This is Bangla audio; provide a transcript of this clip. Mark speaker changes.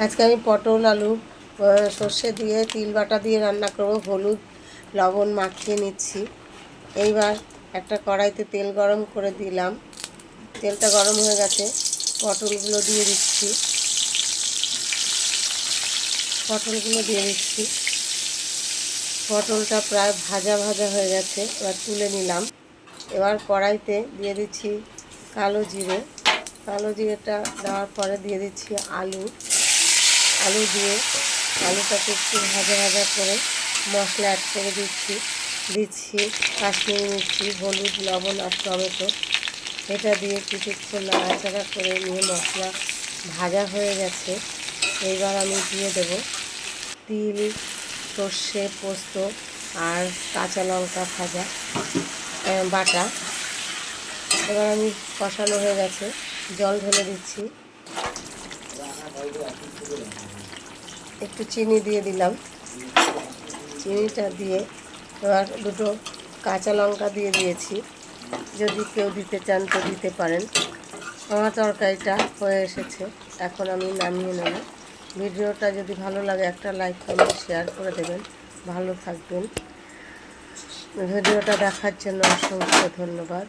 Speaker 1: আজকে আমি পটল আলু সর্ষে দিয়ে তিল বাটা দিয়ে রান্না করব। হলুদ লবণ মাখিয়ে নিচ্ছি। এইবার একটা কড়াইতে তেল গরম করে দিলাম। তেলটা গরম হয়ে গেছে, পটলগুলো দিয়ে দিচ্ছি। পটলটা প্রায় ভাজা ভাজা হয়ে গেছে, এবার তুলে নিলাম। এবার কড়াইতে দিয়ে দিচ্ছি কালো জিরেটা দেওয়ার পরে দিয়ে দিচ্ছি আলু দিয়ে আলুটাকে একটু ভাজা ভাজা করে মশলা অ্যাড করে দিচ্ছি কাশ্মীরি মির্চি, হলুদ, লবণ আর টমেটো। এটা দিয়ে কিছুক্ষণ নাড়াচাড়া করে নিয়ে মশলা ভাজা হয়ে গেছে। এইবার আমি দিয়ে দেব তিল, সর্ষে, পোস্ত আর কাঁচা লঙ্কা বাটা। এবার আমি কষানো হয়ে গেছে, জল ঢেলে দিচ্ছি। একটু চিনি দিয়ে দিলাম। চিনিটা দিয়ে এবার দুটো কাঁচা লঙ্কা দিয়ে দিয়েছি। যদি কেউ দিতে চান তো দিতে পারেন। আমার তরকারিটা হয়ে এসেছে, এখন আমি নামিয়ে নেব। ভিডিওটা যদি ভালো লাগে একটা লাইক কমেন্ট শেয়ার করে দেবেন। ভালো থাকবেন। ভিডিওটা দেখার জন্য অসংখ্য ধন্যবাদ।